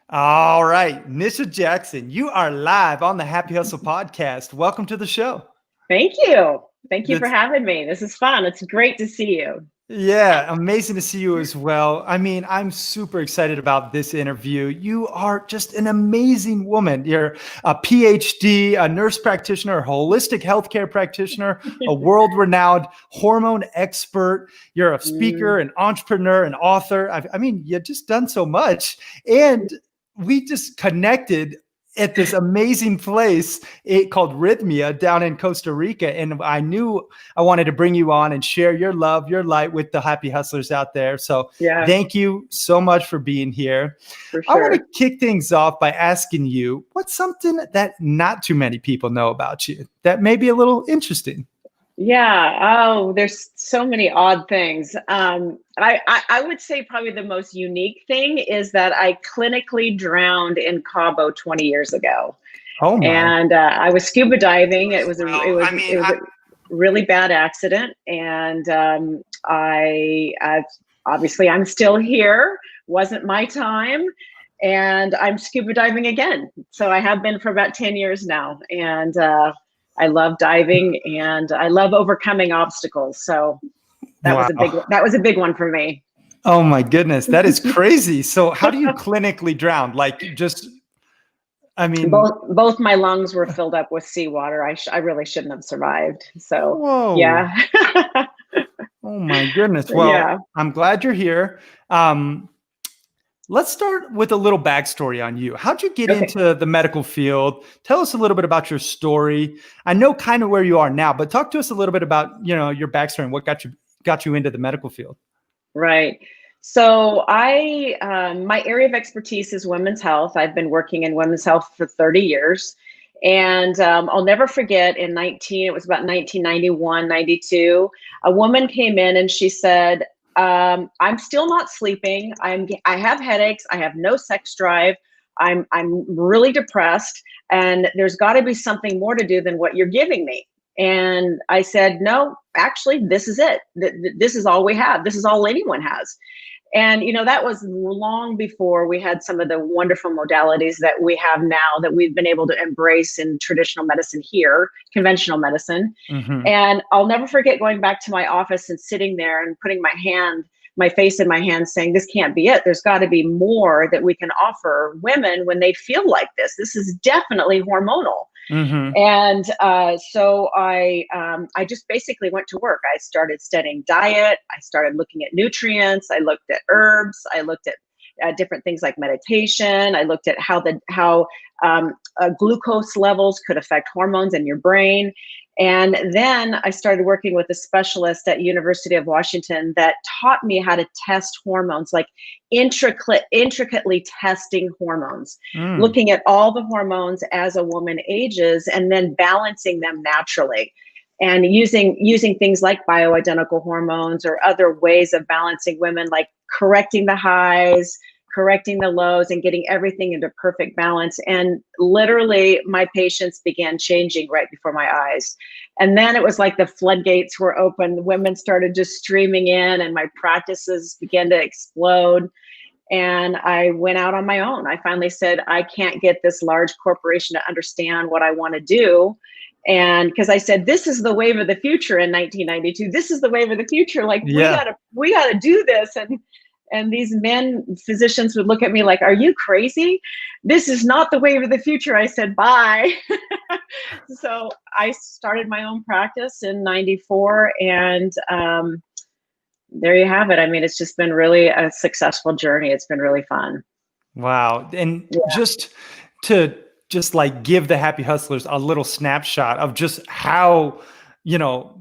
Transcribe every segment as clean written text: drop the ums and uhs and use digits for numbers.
All right, Nisha Jackson, you are live on the Happy Hustle podcast. Welcome to the show. Thank you. Thank you for It's, having me. This is fun. It's great to see you. yeah, amazing to see you as well. I mean, I'm super excited about this interview. You are just an amazing woman. You're a PhD, a nurse practitioner, a holistic healthcare practitioner, a world renowned hormone expert. You're a Mm. speaker, an entrepreneur, an author. I mean, you've just done so much. And we just connected at this amazing place called Rhythmia down in Costa Rica. And I knew I wanted to bring you on and share your love, your light with the happy hustlers out there. So Yeah, thank you so much for being here. for I want to sure. kick things off by asking you, what's something that not too many people know about you that may be a little interesting? Yeah. Oh, there's so many odd things. I would say probably the most unique thing is that I clinically drowned in Cabo 20 years ago, Oh my. and I was scuba diving. It was a it Well, was I mean, it was a really bad accident, and I obviously I'm still here. Wasn't my time. And I'm scuba diving again. So I have been for about 10 years now. And I love diving and I love overcoming obstacles. So wow. that was a big one for me. Oh my goodness, that is crazy. So how do you clinically drown? Like just, I mean, Both my lungs were filled up with seawater. I really shouldn't have survived. So whoa. yeah. Oh my goodness. Well, Yeah. I'm glad you're here. Um, let's start with a little backstory on you. How'd you get Okay. into the medical field? Tell us a little bit about your story. I know kind of where you are now, but talk to us a little bit about, your backstory and what got you into the medical field. Right. So my area of expertise is women's health. I've been working in women's health for 30 years. And I'll never forget it was about 1991, 92, a woman came in and she said, I'm still not sleeping. I have headaches. I have no sex drive. I'm really depressed. And there's got to be something more to do than what you're giving me. And I said, no, actually, this is it. This is all we have. This is all anyone has. And, that was long before we had some of the wonderful modalities that we have now that we've been able to embrace in traditional medicine here, conventional medicine. Mm-hmm. And I'll never forget going back to my office and sitting there and putting my face in my hand saying, this can't be it. There's got to be more that we can offer women when they feel like this. This is definitely hormonal. Mm-hmm. And so I just basically went to work. I started studying diet. I started looking at nutrients. I looked at herbs. I looked at different things like meditation. I looked at how glucose levels could affect hormones in your brain. And then I started working with a specialist at University of Washington that taught me how to test hormones, like intricately testing hormones, Mm. looking at all the hormones as a woman ages and then balancing them naturally. And using things like bioidentical hormones or other ways of balancing women, like correcting the highs, correcting the lows, and getting everything into perfect balance. And literally, my patients began changing right before my eyes. And then it was like the floodgates were open. Women started just streaming in, and my practices began to explode. And I went out on my own. I finally said, I can't get this large corporation to understand what I want to do. And because I said, this is the wave of the future in 1992. This is the wave of the future. Like Yeah. we gotta do this. And these men physicians would look at me like, are you crazy? This is not the wave of the future. I said, bye. So I started my own practice in 94. And there you have it. I mean, it's just been really a successful journey. It's been really fun. Wow. And Yeah. just like give the happy hustlers a little snapshot of just how, you know,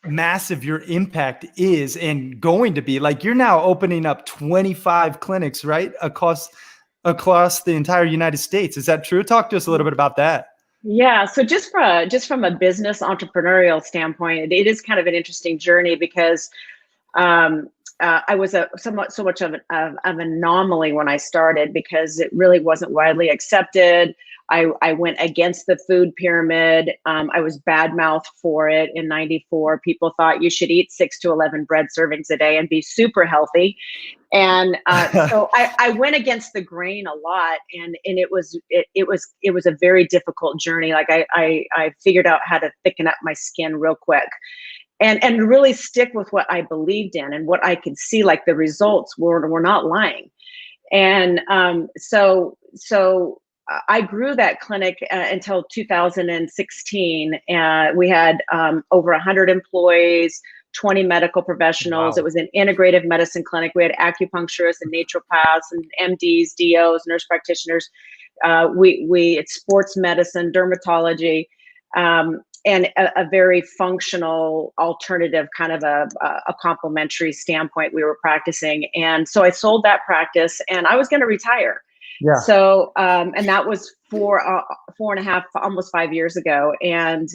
massive your impact is and going to be. Like you're now opening up 25 clinics, right? Across the entire United States. Is that true? Talk to us a little bit about that. Yeah, so just from a business entrepreneurial standpoint, it is kind of an interesting journey because um, I was so much of an anomaly when I started because it really wasn't widely accepted. I went against the food pyramid. I was badmouthed for it in '94. People thought you should eat 6 to 11 bread servings a day and be super healthy. And so I went against the grain a lot, and it was a very difficult journey. Like I figured out how to thicken up my skin real quick, and really stick with what I believed in and what I could see. Like the results were not lying, and so I grew that clinic until 2016. We had over 100 employees, 20 medical professionals. Wow. It was an integrative medicine clinic. We had acupuncturists and naturopaths and MDs, DOs, nurse practitioners. It's sports medicine, dermatology, and a very functional alternative, kind of a complementary standpoint we were practicing. And so I sold that practice, and I was going to retire. Yeah. So, and that was 4.5, almost 5 years ago. And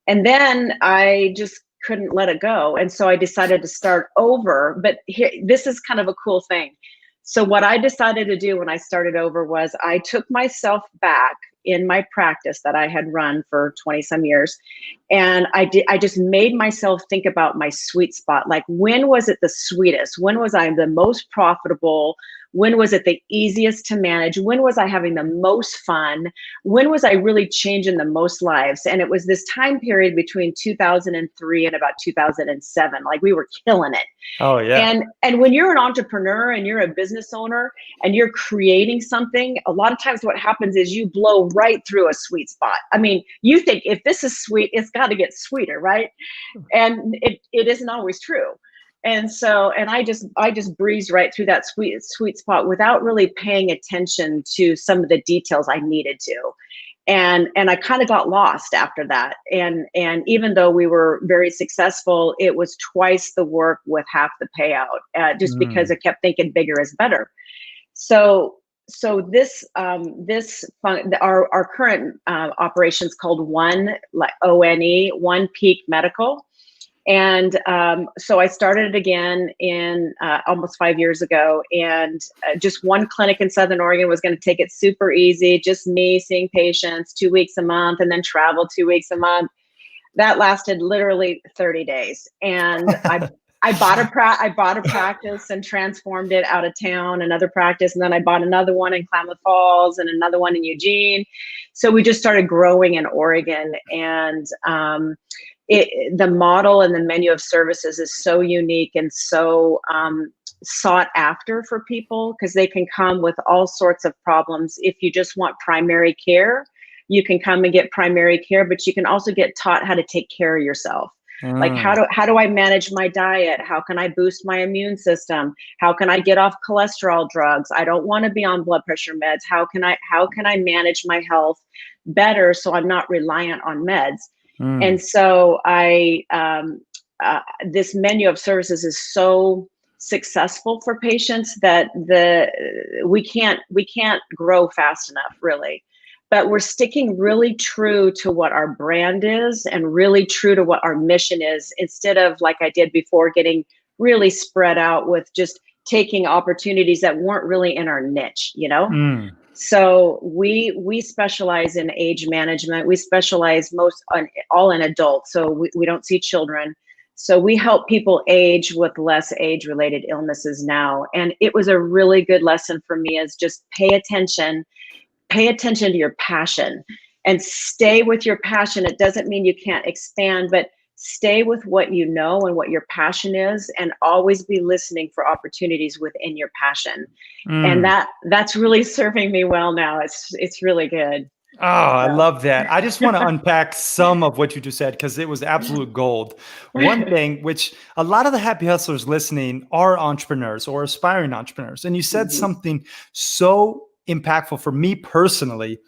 then I just couldn't let it go. And so I decided to start over. But here, this is kind of a cool thing. So what I decided to do when I started over was I took myself back in my practice that I had run for 20 some years. And I just made myself think about my sweet spot. Like, when was it the sweetest? When was I the most profitable? When was it the easiest to manage? When was I having the most fun? When was I really changing the most lives? And it was this time period between 2003 and about 2007. Like, we were killing it. Oh yeah. And when you're an entrepreneur and you're a business owner and you're creating something, a lot of times what happens is you blow right through a sweet spot. I mean, you think if this is sweet, it's got to get sweeter, right? And it isn't always true. And so, and I just breezed right through that sweet spot without really paying attention to some of the details I needed to. And I kind of got lost after that. And even though we were very successful, it was twice the work with half the payout, just because I kept thinking bigger is better. So this our current operation's called OnePeak Medical. And so I started it again in almost 5 years ago, and just one clinic in Southern Oregon. Was going to take it super easy, just me seeing patients 2 weeks a month and then travel 2 weeks a month. That lasted literally 30 days. And I bought a practice and transformed it out of town, another practice. And then I bought another one in Klamath Falls and another one in Eugene. So we just started growing in Oregon, and the model and the menu of services is so unique and so sought after for people, because they can come with all sorts of problems. If you just want primary care, you can come and get primary care, but you can also get taught how to take care of yourself. Like, how do I manage my diet? How can I boost my immune system? How can I get off cholesterol drugs? I don't want to be on blood pressure meds. How can I manage my health better so I'm not reliant on meds? And so this menu of services is so successful for patients that we can't grow fast enough, really. But we're sticking really true to what our brand is and really true to what our mission is, instead of, like I did before, getting really spread out with just taking opportunities that weren't really in our niche, you know? So we specialize in age management. We specialize all in adults. So we don't see children. So we help people age with less age-related illnesses now. And it was a really good lesson for me, is just pay attention to your passion and stay with your passion. It doesn't mean you can't expand, but stay with what you know and what your passion is, and always be listening for opportunities within your passion. And that's really serving me well now. It's really good. Oh, I love that. I just want to unpack some of what you just said, because it was absolute gold. One thing, which a lot of the happy hustlers listening are entrepreneurs or aspiring entrepreneurs. And you said something so impactful for me personally.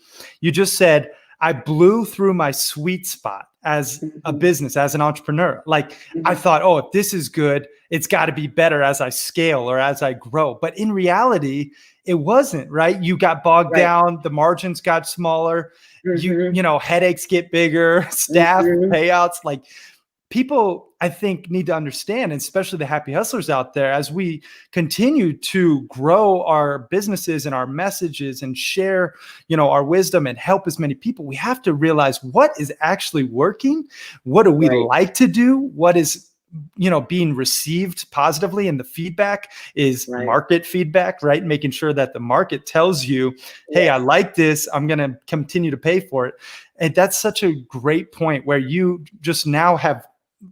You just said, I blew through my sweet spot as a business, as an entrepreneur. Like, I thought, oh, if this is good, it's got to be better as I scale or as I grow. But in reality, it wasn't, right? You got bogged down, the margins got smaller, you know, headaches get bigger, staff payouts, like people, I think, need to understand, and especially the happy hustlers out there, as we continue to grow our businesses and our messages and share, our wisdom and help as many people, we have to realize what is actually working. What do we like to do? What is being received positively, and the feedback is market feedback, right? Making sure that the market tells you, hey, I like this, I'm going to continue to pay for it. And that's such a great point, where you just now have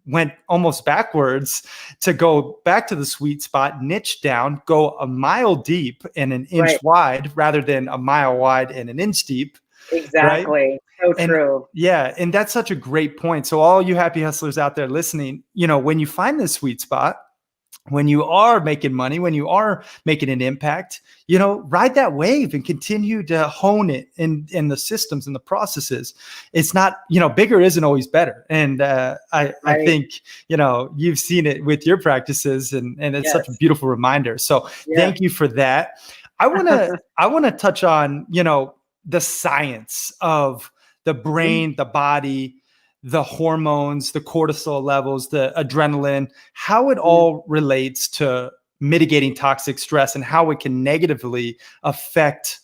went almost backwards to go back to the sweet spot, niche down, go a mile deep and an inch wide, rather than a mile wide and an inch deep. Exactly. Right? So true. Yeah. And that's such a great point. So all you happy hustlers out there listening, when you find this sweet spot, when you are making money, when you are making an impact, ride that wave and continue to hone it in the systems and the processes. It's not, bigger isn't always better. And I think, you've seen it with your practices, and it's such a beautiful reminder. So thank you for that. I want to touch on, the science of the brain, the body, the hormones, the cortisol levels, the adrenaline, how it all relates to mitigating toxic stress, and how it can negatively affect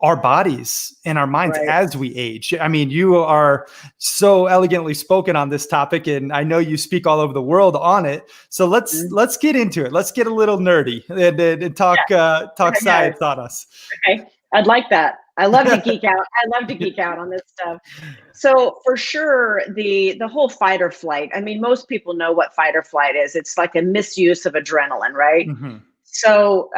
our bodies and our minds as we age. I mean, you are so elegantly spoken on this topic, and I know you speak all over the world on it. So let's get into it. Let's get a little nerdy and talk science on us. Okay, I'd like that. I love to geek out. I love to geek out on this stuff. So for sure, the whole fight or flight. I mean, most people know what fight or flight is. It's like a misuse of adrenaline, right? Mm-hmm. So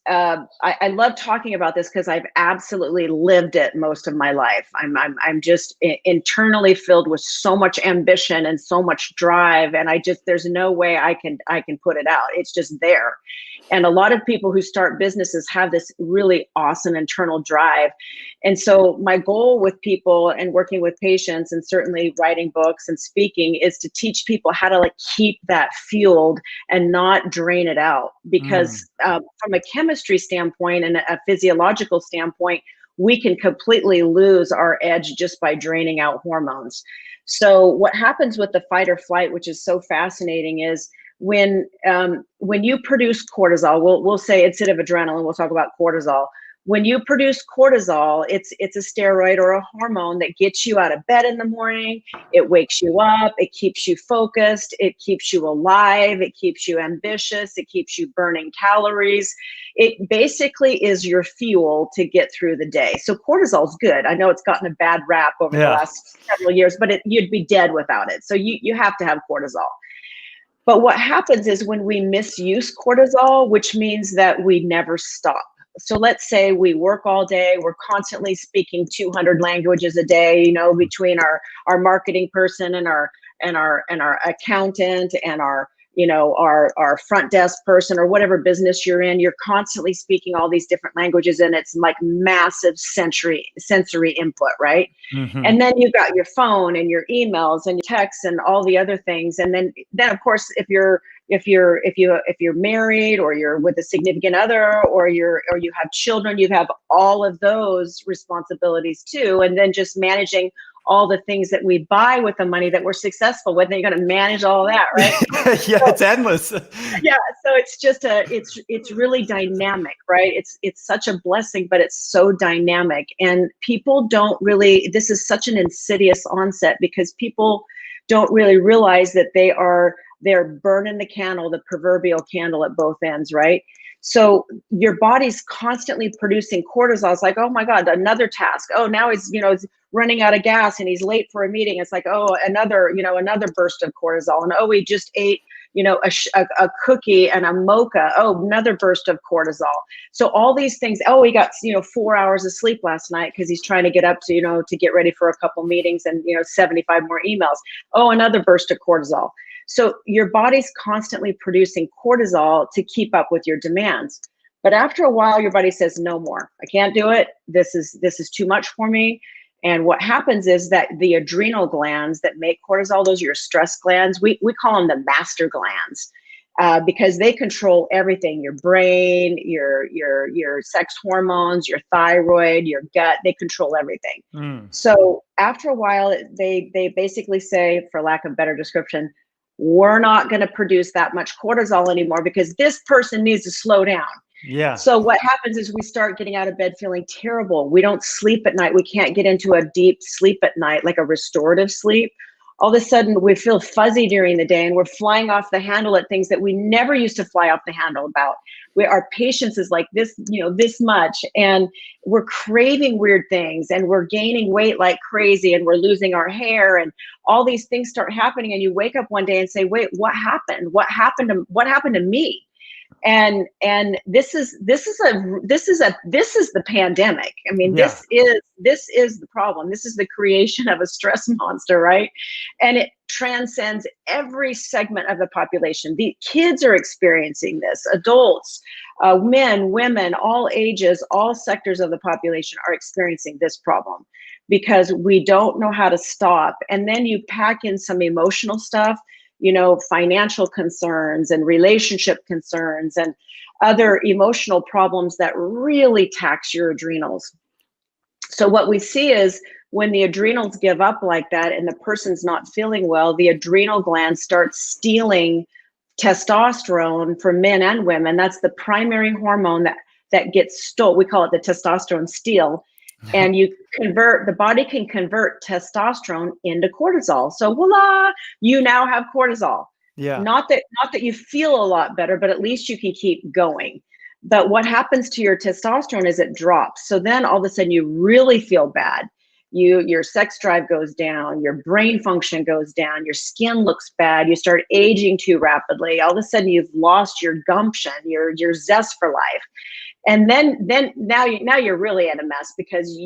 I love talking about this because I've absolutely lived it most of my life. I'm just internally filled with so much ambition and so much drive, and there's no way I can put it out. It's just there. And a lot of people who start businesses have this really awesome internal drive. And so my goal with people and working with patients, and certainly writing books and speaking, is to teach people how to keep that fueled and not drain it out. Because from a chemistry standpoint and a physiological standpoint, we can completely lose our edge just by draining out hormones. So what happens with the fight or flight, which is so fascinating, is when you produce cortisol, we'll say instead of adrenaline, we'll talk about cortisol. When you produce cortisol, it's a steroid or a hormone that gets you out of bed in the morning. It wakes you up. It keeps you focused. It keeps you alive. It keeps you ambitious. It keeps you burning calories. It basically is your fuel to get through the day. So cortisol is good. I know it's gotten a bad rap over the last several years, but you'd be dead without it. So you have to have cortisol. But what happens is when we misuse cortisol, which means that we never stop. So let's say we work all day, we're constantly speaking 200 languages a day, between our marketing person and our accountant and our front desk person, or whatever business you're in. You're constantly speaking all these different languages, and it's like massive sensory input, right? Mm-hmm. And then you've got your phone and your emails and your texts and all the other things. And then of course, if you're married, or you're with a significant other, or you have children, you have all of those responsibilities too. And then just managing all the things that we buy with the money that we're successful with, and you're going to manage all that, right? It's endless. Yeah. So it's just it's really dynamic, right? It's such a blessing, but it's so dynamic. And people don't really, this is such an insidious onset, because people don't really realize that they're burning the proverbial candle at both ends, right? So your body's constantly producing cortisol. It's like, oh my God, another task. Oh, now he's running out of gas and he's late for a meeting. It's like, oh, another burst of cortisol. And oh, he just ate, a cookie and a mocha. Oh, another burst of cortisol. So all these things. Oh, he got 4 hours of sleep last night because he's trying to get up to to get ready for a couple meetings and 75 more emails. Oh, another burst of cortisol. So your body's constantly producing cortisol to keep up with your demands. But after a while, your body says, no more. I can't do it. This is too much for me. And what happens is that the adrenal glands that make cortisol, those are your stress glands. We call them the master glands. because they control everything: your brain, your sex hormones, your thyroid, your gut. They control everything. So after a while, they basically say, for lack of better description, we're not going to produce that much cortisol anymore because this person needs to slow down. Yeah. So what happens is we start getting out of bed feeling terrible. We don't sleep at night. We can't get into a deep sleep at night, like a restorative sleep. All of a sudden we feel fuzzy during the day, and we're flying off the handle at things that we never used to fly off the handle about. Our patience is like this, this much, and we're craving weird things, and we're gaining weight like crazy, and we're losing our hair, and all these things start happening. And you wake up one day and say, wait, what happened? What happened to me? And this is the pandemic. I mean, Yeah. this is the problem. This is the creation of a stress monster, right? And it transcends every segment of the population. The kids are experiencing this, adults, men, women, all ages, all sectors of the population are experiencing this problem because we don't know how to stop. And then you pack in some emotional stuff, financial concerns and relationship concerns and other emotional problems that really tax your adrenals. So what we see is when the adrenals give up like that and the person's not feeling well, the adrenal gland starts stealing testosterone for men and women. That's the primary hormone that gets stolen. We call it the testosterone steal. And the body can convert testosterone into cortisol. So voila, you now have cortisol. Yeah. Not that you feel a lot better, but at least you can keep going. But what happens to your testosterone is it drops. So then all of a sudden you really feel bad. Your sex drive goes down, your brain function goes down, your skin looks bad, you start aging too rapidly. All of a sudden you've lost your gumption, your zest for life. And then now you're really at a mess because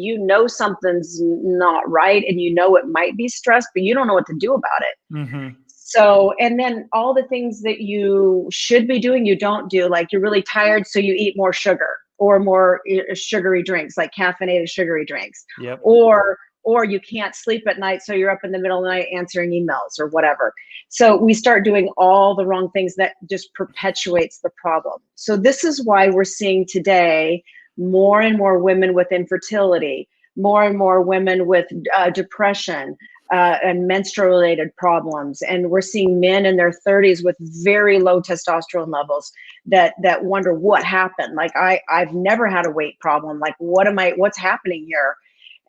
something's not right, and it might be stress, but you don't know what to do about it. Mm-hmm. So, and then all the things that you should be doing, you don't do. Like you're really tired, so you eat more sugar or more sugary drinks, like caffeinated sugary drinks. Yep. Or you can't sleep at night, so you're up in the middle of the night answering emails or whatever. So we start doing all the wrong things that just perpetuates the problem. So this is why we're seeing today more and more women with infertility, more and more women with depression and menstrual-related problems. And we're seeing men in their 30s with very low testosterone levels that wonder what happened. Like I've never had a weight problem. Like what's happening here?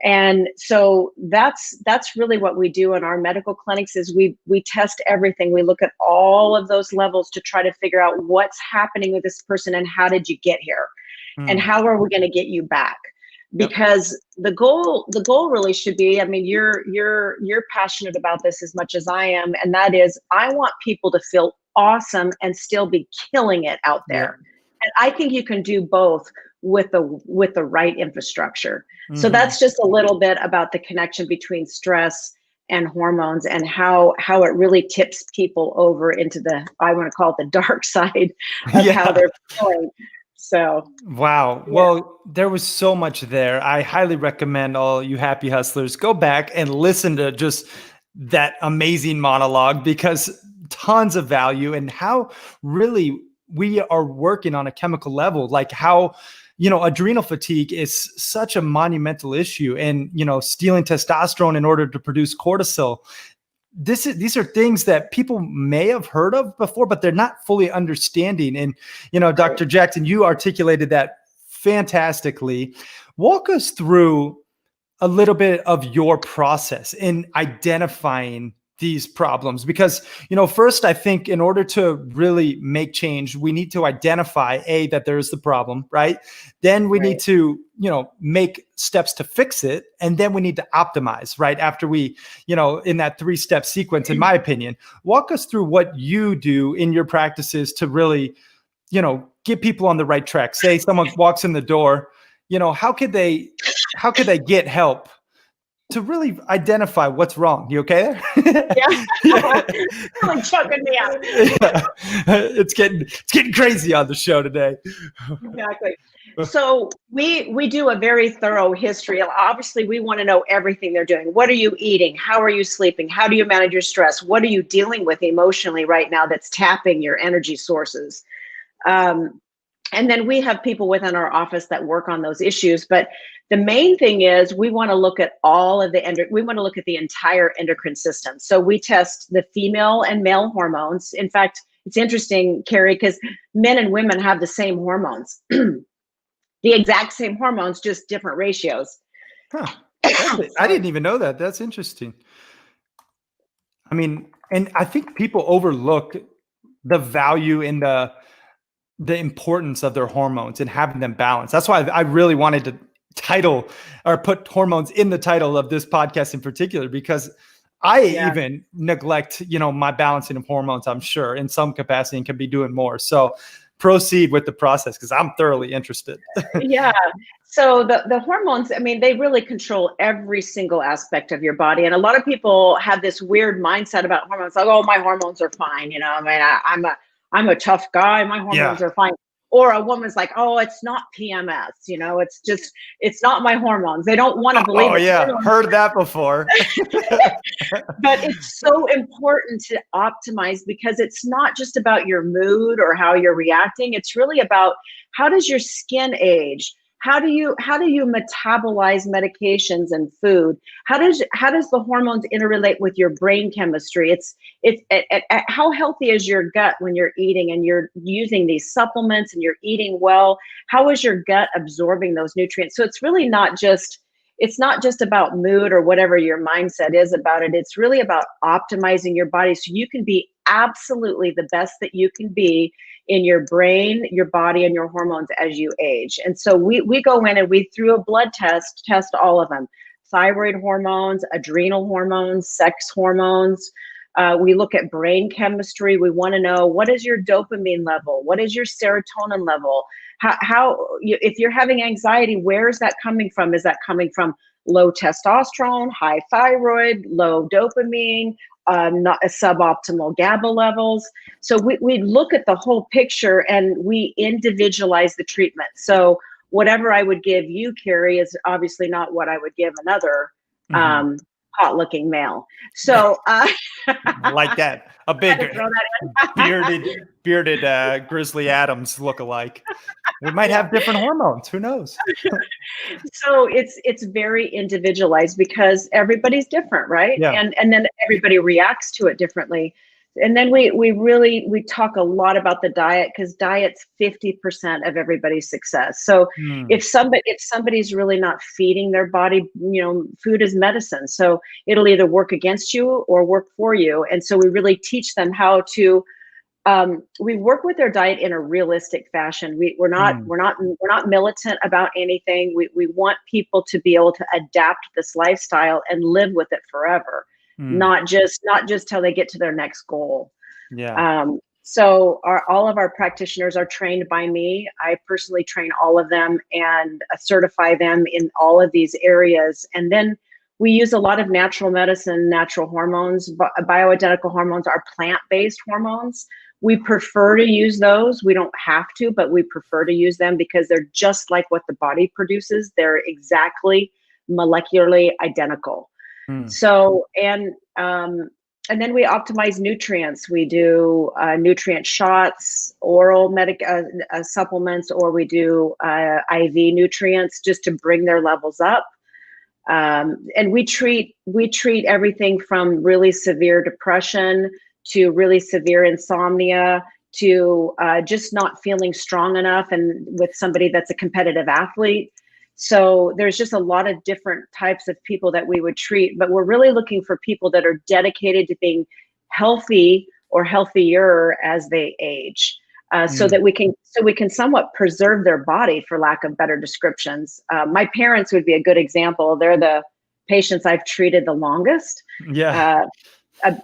And so that's really what we do in our medical clinics is we test everything. We look at all of those levels to try to figure out what's happening with this person and how did you get here and how are we going to get you back? Because the goal really should be, I mean, you're passionate about this as much as I am. And that is, I want people to feel awesome and still be killing it out there. And I think you can do both with the right infrastructure. So that's just a little bit about the connection between stress and hormones and how it really tips people over into I want to call it the dark side of how they're feeling. So, wow. Yeah. Well, there was so much there. I highly recommend all you happy hustlers go back and listen to just that amazing monologue because tons of value and how really we are working on a chemical level, like how adrenal fatigue is such a monumental issue and, stealing testosterone in order to produce cortisol. These are things that people may have heard of before, but they're not fully understanding. And, Dr. Jackson, you articulated that fantastically. Walk us through a little bit of your process in identifying these problems, because, first, I think in order to really make change, we need to identify that there's the problem, right? Then we need to, make steps to fix it. And then we need to optimize, right? After we, in that 3-step sequence, in my opinion. Walk us through what you do in your practices to really, get people on the right track. Say someone walks in the door, how could they get help to really identify what's wrong. You okay there? Yeah. Really choking me out. Yeah. It's getting crazy on the show today. Exactly. So we do a very thorough history. Obviously, we want to know everything they're doing. What are you eating? How are you sleeping? How do you manage your stress? What are you dealing with emotionally right now that's tapping your energy sources? And then we have people within our office that work on those issues. But the main thing is we want to look at we want to look at the entire endocrine system. So we test the female and male hormones. In fact, it's interesting, Carrie, because men and women have the same hormones. The exact same hormones, just different ratios. Huh. I didn't even know that. That's interesting. I mean, and I think people overlook the value in the importance of their hormones and having them balanced. That's why I really wanted to title or put hormones in the title of this podcast in particular, because I even neglect, my balancing of hormones, I'm sure in some capacity, and can be doing more. So proceed with the process, because I'm thoroughly interested. Yeah. So the hormones, I mean, they really control every single aspect of your body. And a lot of people have this weird mindset about hormones, like, oh, my hormones are fine. I mean, I'm a tough guy. My hormones are fine. Or a woman's like, oh, it's not PMS. It's not my hormones. They don't want to believe it. Oh, yeah. Heard that before. But it's so important to optimize, because it's not just about your mood or how you're reacting. It's really about, how does your skin age? How do you metabolize medications and food? How does the hormones interrelate with your brain chemistry? How healthy is your gut when you're eating and you're using these supplements and you're eating well? How is your gut absorbing those nutrients? So it's really not just about mood or whatever your mindset is about it. It's really about optimizing your body so you can be absolutely the best that you can be in your brain, your body, and your hormones as you age. And so we go in and we, through a blood test all of them: thyroid hormones, adrenal hormones, sex hormones. We look at brain chemistry. We want to know, what is your dopamine level? What is your serotonin level? If you're having anxiety, where is that coming from? Is that coming from low testosterone, high thyroid, low dopamine, not a suboptimal GABA levels? So we look at the whole picture and we individualize the treatment. So whatever I would give you, Carrie, is obviously not what I would give another hot-looking male. So like that, a big bearded Grizzly Adams look-alike. We might have different hormones. Who knows? So it's very individualized, because everybody's different, right? Yeah. And then everybody reacts to it differently. And then we talk a lot about the diet, because diet's 50% of everybody's success. So if somebody's really not feeding their body, food is medicine. So it'll either work against you or work for you. And so we really teach them how to. We work with their diet in a realistic fashion. We're not militant about anything. We want people to be able to adapt this lifestyle and live with it forever. Not just till they get to their next goal. Yeah. So all of our practitioners are trained by me. I personally train all of them and certify them in all of these areas. And then we use a lot of natural medicine, natural hormones. Bioidentical hormones are plant-based hormones. We prefer to use those. We don't have to, but we prefer to use them because they're just like what the body produces. They're exactly molecularly identical. So, and then we optimize nutrients. We do nutrient shots, oral supplements, or we do IV nutrients just to bring their levels up. And we treat everything from really severe depression to really severe insomnia to just not feeling strong enough, and with somebody that's a competitive athlete. So there's just a lot of different types of people that we would treat, but we're really looking for people that are dedicated to being healthy or healthier as they age, so that we can somewhat preserve their body, for lack of better descriptions. My parents would be a good example. They're the patients I've treated the longest. Yeah.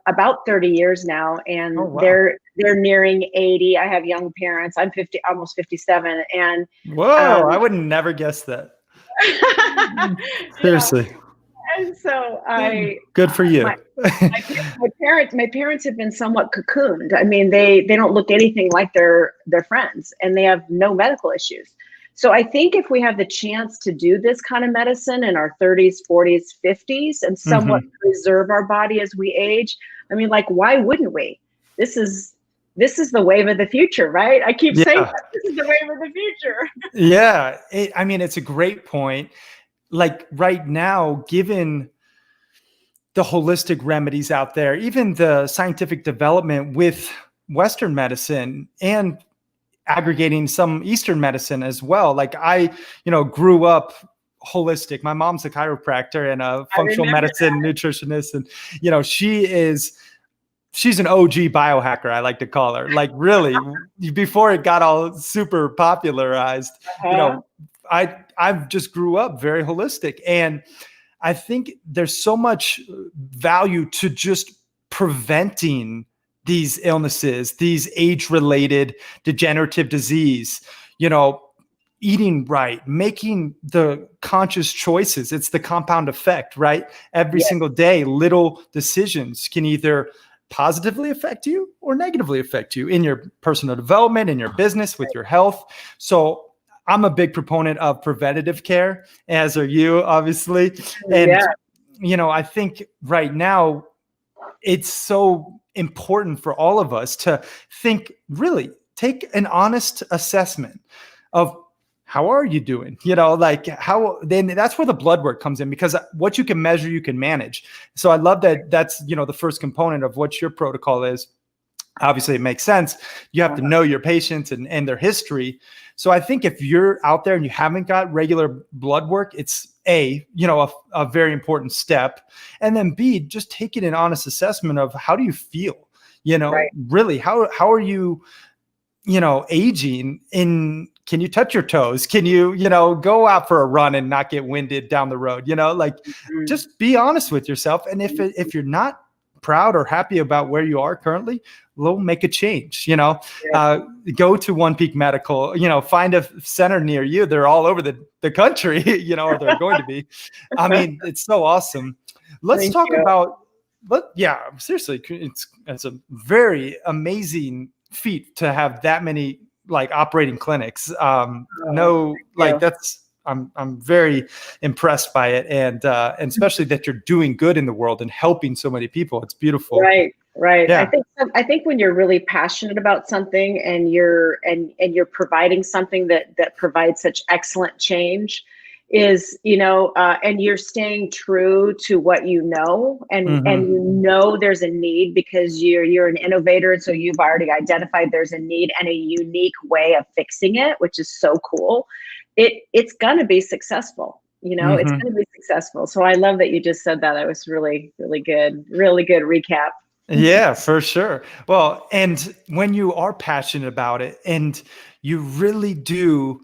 About 30 years now, and they're nearing 80. I have young parents. I'm 50, almost 57, and I would never guess that. Seriously. And so good for you. my parents have been somewhat cocooned. I mean, they don't look anything like their friends, and they have no medical issues. So I think if we have the chance to do this kind of medicine in our 30s, 40s, 50s, and somewhat preserve our body as we age, I mean, like, why wouldn't we? This is the wave of the future, right? I keep saying that. This is the wave of the future. Yeah. I mean, it's a great point. Like right now, given the holistic remedies out there, even the scientific development with Western medicine and aggregating some Eastern medicine as well. Like I, grew up holistic. My mom's a chiropractor and a functional medicine nutritionist. And, she's an OG biohacker, I like to call her. Like really, before it got all super popularized, I've just grew up very holistic. And I think there's so much value to just preventing these illnesses, these age-related degenerative disease, eating right, making the conscious choices. It's the compound effect, right? Every single day, little decisions can either positively affect you or negatively affect you in your personal development, in your business, with your health. So I'm a big proponent of preventative care, as are you, obviously. And, I think right now it's so important for all of us to really take an honest assessment of how are you doing? Then that's where the blood work comes in, because what you can measure, you can manage. So I love that. That's, the first component of what your protocol is. Obviously it makes sense. You have to know your patients and their history. So I think if you're out there and you haven't got regular blood work, it's a very important step. And then B, just taking an honest assessment of how do you feel, really, how are you, aging can you touch your toes? Can you, go out for a run and not get winded down the road? Just be honest with yourself. And if you're not proud or happy about where you are currently, we'll make a change, go to OnePeak Medical, find a center near you. They're all over the country, or they're going to be. I mean, it's so awesome. Let's talk about, seriously, it's a very amazing feat to have that many operating clinics. I'm very impressed by it, and especially that you're doing good in the world and helping so many people. It's beautiful. Right. Yeah. I think when you're really passionate about something and you're providing something that provides such excellent change, is and you're staying true to what and there's a need, because you're an innovator, and so you've already identified there's a need and a unique way of fixing it, which is so cool. It's gonna be successful. It's gonna be successful. So I love that you just said that. It was really, really good recap. Yeah, for sure. Well, and when you are passionate about it and you really do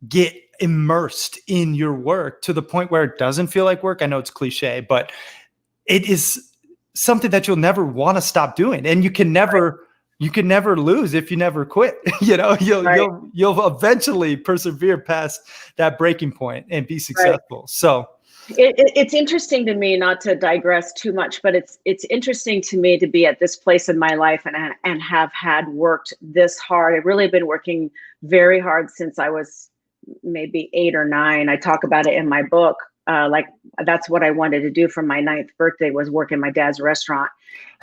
get immersed in your work to the point where it doesn't feel like work. I know it's cliche, but it is something that you'll never want to stop doing. And you can never lose if you never quit. You'll eventually persevere past that breaking point and be successful. Right. So it's interesting to me, not to digress too much, but it's interesting to me to be at this place in my life and have had worked this hard. I've really been working very hard since I was maybe 8 or 9. I talk about it in my book. That's what I wanted to do for my 9th birthday, was work in my dad's restaurant.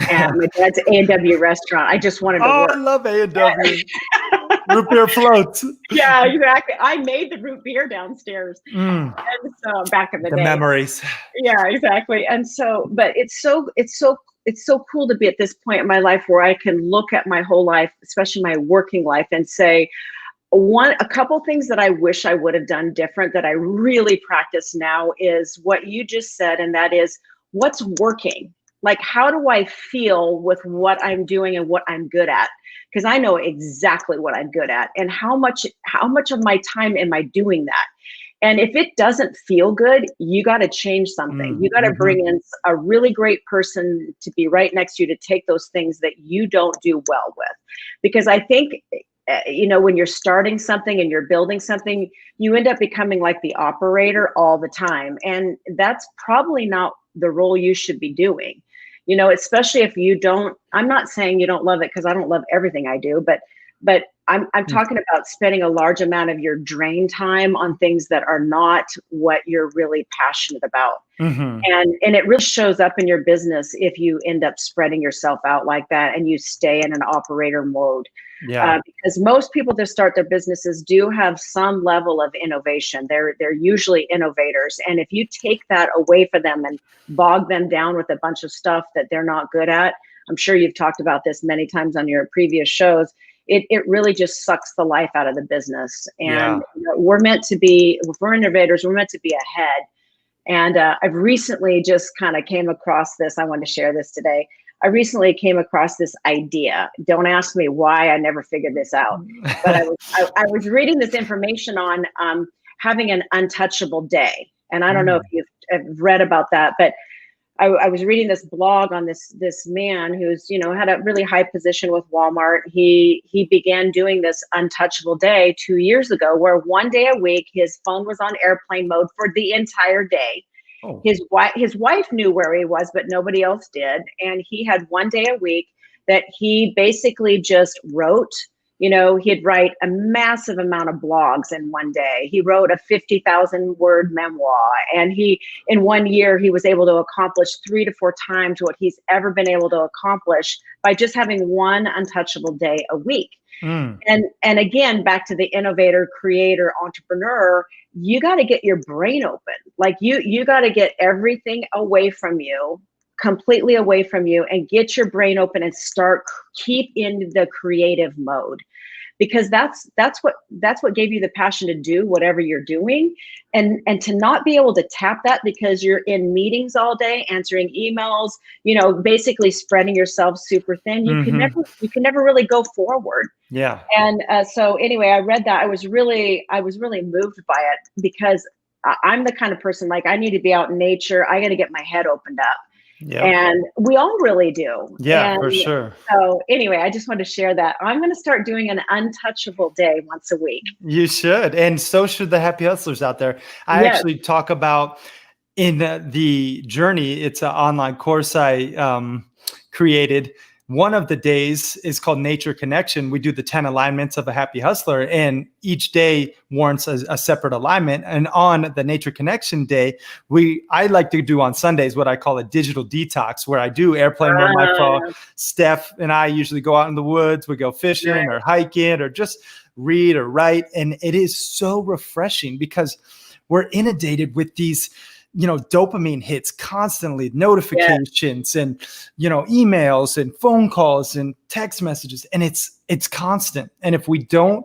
And my dad's A&W restaurant. I just wanted to work. I love A&W. Root beer floats. Yeah, exactly. I made the root beer downstairs. And so back in the day. The memories. Yeah, exactly. And so, but it's so cool to be at this point in my life where I can look at my whole life, especially my working life, and say, a couple things that I wish I would have done different that I really practice now is what you just said, and that is what's working. Like, how do I feel with what I'm doing and what I'm good at? Because I know exactly what I'm good at, and how much of my time am I doing that? And if it doesn't feel good, you got to change something. You got to bring in a really great person to be right next to you to take those things that you don't do well with. Because I think when you're starting something and you're building something, you end up becoming like the operator all the time. And that's probably not the role you should be doing, especially if you don't. I'm not saying you don't love it, because I don't love everything I do, but I'm talking about spending a large amount of your drain time on things that are not what you're really passionate about. Mm-hmm. And it really shows up in your business if you end up spreading yourself out like that and you stay in an operator mode. Yeah. Because most people that start their businesses do have some level of innovation. They're usually innovators. And if you take that away from them and bog them down with a bunch of stuff that they're not good at, I'm sure you've talked about this many times on your previous shows, it really just sucks the life out of the business. And we're meant to be, if we're innovators, we're meant to be ahead. And I've recently just kind of came across this. I wanted to share this today. I recently came across this idea. Don't ask me why, I never figured this out. But I was reading this information on having an untouchable day. And I don't know if you've read about that, but I was reading this blog on this man who's, had a really high position with Walmart. He began doing this untouchable day 2 years ago, where one day a week his phone was on airplane mode for the entire day. Oh. His wife knew where he was, but nobody else did. And he had one day a week that he basically just wrote. He'd write a massive amount of blogs in one day. He wrote a 50,000 word memoir. And in 1 year, he was able to accomplish 3 to 4 times what he's ever been able to accomplish by just having one untouchable day a week. And again, back to the innovator, creator, entrepreneur, you got to get your brain open. Like you got to get everything away from you, completely away from you, and get your brain open and keep in the creative mode, because that's what gave you the passion to do whatever you're doing. And to not be able to tap that because you're in meetings all day, answering emails, basically spreading yourself super thin, you can never really go forward. Yeah. And so anyway, I read that. I was really moved by it, because I'm the kind of person, like, I need to be out in nature. I got to get my head opened up. Yep. And we all really do. Yeah, for sure. So anyway, I just wanted to share that. I'm going to start doing an untouchable day once a week. You should. And so should the happy hustlers out there. I actually talk about in the journey. It's an online course I created. One of the days is called Nature Connection. We do the 10 alignments of a happy hustler, and each day warrants a separate alignment. And on the Nature Connection day, I like to do on Sundays what I call a digital detox, where I do airplane mode on my phone. Steph and I usually go out in the woods. We go fishing or hiking or just read or write. And it is so refreshing, because we're inundated with these dopamine hits constantly, notifications and, emails and phone calls and text messages. And it's constant. And if we don't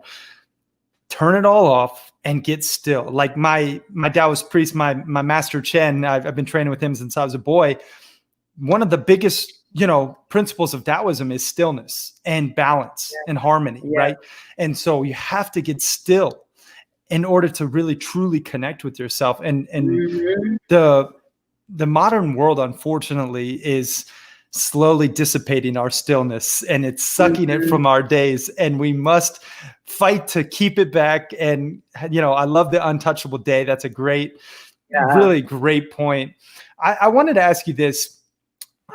turn it all off and get still, like my Taoist priest, my master Chen, I've been training with him since I was a boy. One of the biggest, principles of Taoism is stillness and balance and harmony. Right. And so you have to get still in order to really truly connect with yourself. And the modern world, unfortunately, is slowly dissipating our stillness, and it's sucking it from our days, and we must fight to keep it back. And I love the untouchable day. That's a really great point. I wanted to ask you this.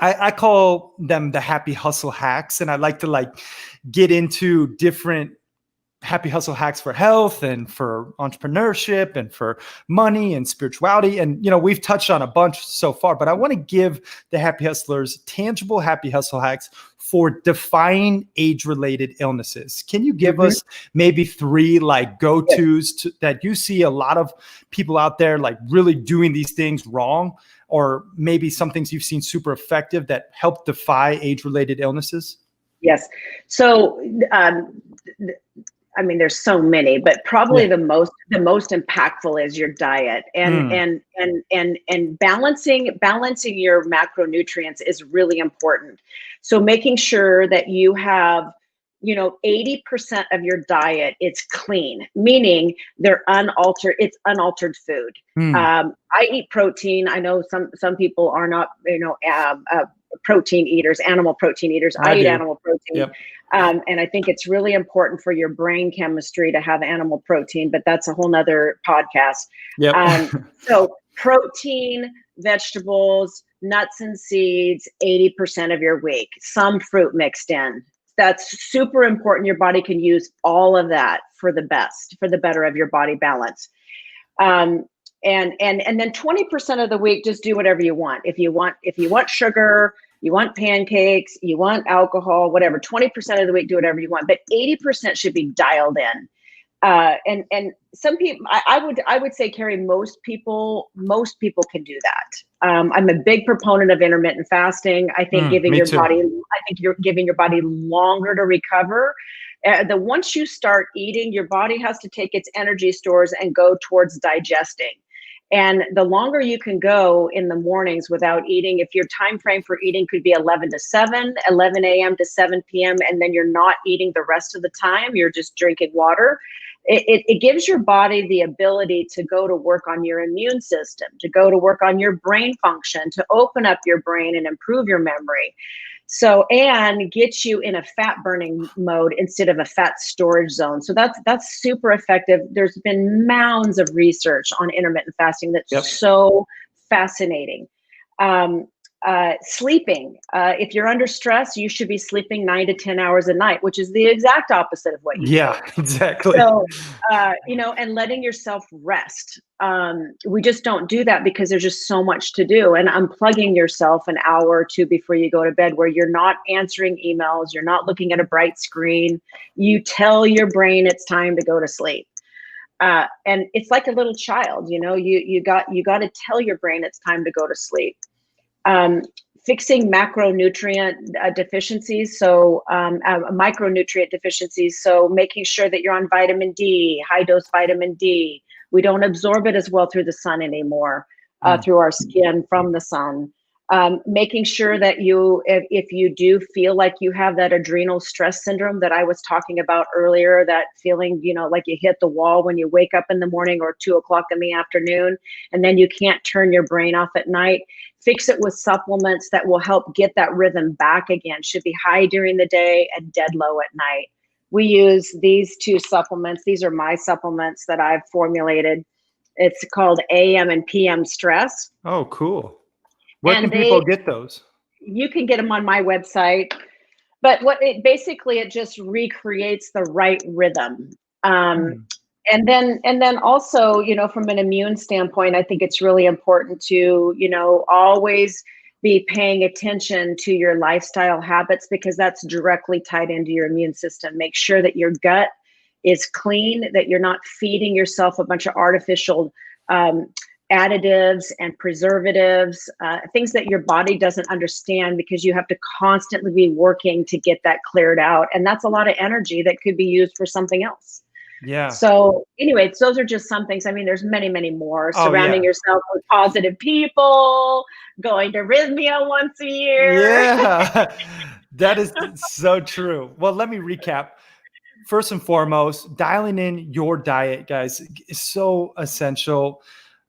I call them the happy hustle hacks, and I like to get into different happy hustle hacks for health and for entrepreneurship and for money and spirituality. And, we've touched on a bunch so far, but I want to give the happy hustlers tangible happy hustle hacks for defying age-related illnesses. Can you give us maybe 3 go-tos that you see a lot of people out there really doing these things wrong, or maybe some things you've seen super effective that help defy age-related illnesses? Yes. So, there's so many, but probably the most impactful is your diet, and balancing your macronutrients is really important. So making sure that you have, 80% of your diet, it's clean, meaning they're unaltered. It's unaltered food. I eat protein. I know some people are not, protein eaters, animal protein eaters. I eat do. animal protein. Yep. And I think it's really important for your brain chemistry to have animal protein, but that's a whole nother podcast. Yep. So protein, vegetables, nuts and seeds, 80% of your week, some fruit mixed in. That's super important. Your body can use all of that for the best, for the better of your body balance. And then 20% of the week, just do whatever you want. If you want sugar, you want pancakes, you want alcohol, whatever, 20% of the week, do whatever you want, but 80% should be dialed in. And some people, I would say, Carrie, most people can do that. I'm a big proponent of intermittent fasting. I think you're giving your body longer to recover. Once you start eating, your body has to take its energy stores and go towards digesting. And the longer you can go in the mornings without eating, if your time frame for eating could be 11 to 7, 11 a.m. to 7 p.m., and then you're not eating the rest of the time, you're just drinking water, it gives your body the ability to go to work on your immune system, to go to work on your brain function, to open up your brain and improve your memory. So, and get you in a fat burning mode instead of a fat storage zone. So that's super effective. There's been mounds of research on intermittent fasting that's so fascinating. Sleeping. If you're under stress, you should be sleeping 9 to 10 hours a night, which is the exact opposite of what you do. Exactly. So, and letting yourself rest. We just don't do that because there's just so much to do. And unplugging yourself an hour or two before you go to bed, where you're not answering emails, you're not looking at a bright screen. You tell your brain it's time to go to sleep. And it's like a little child, you got to tell your brain it's time to go to sleep. Fixing macronutrient deficiencies, so micronutrient deficiencies, so making sure that you're on vitamin D, high dose vitamin D. We don't absorb it as well through the sun anymore, through our skin from the sun. Making sure that if you do feel like you have that adrenal stress syndrome that I was talking about earlier, that feeling, like you hit the wall when you wake up in the morning or 2 o'clock in the afternoon, and then you can't turn your brain off at night, fix it with supplements that will help get that rhythm back again. Should be high during the day and dead low at night. We use these 2 supplements. These are my supplements that I've formulated. It's called AM and PM Stress. Oh, cool. Where can people get those? You can get them on my website, but it just recreates the right rhythm. And then also, from an immune standpoint, I think it's really important to, always be paying attention to your lifestyle habits, because that's directly tied into your immune system. Make sure that your gut is clean, that you're not feeding yourself a bunch of artificial additives and preservatives, things that your body doesn't understand, because you have to constantly be working to get that cleared out. And that's a lot of energy that could be used for something else. Yeah. So anyway, those are just some things. I mean, there's many, many more. Surrounding yourself with positive people, going to Rhythmia once a year. Yeah, that is so true. Well, let me recap. First and foremost, dialing in your diet, guys, is so essential.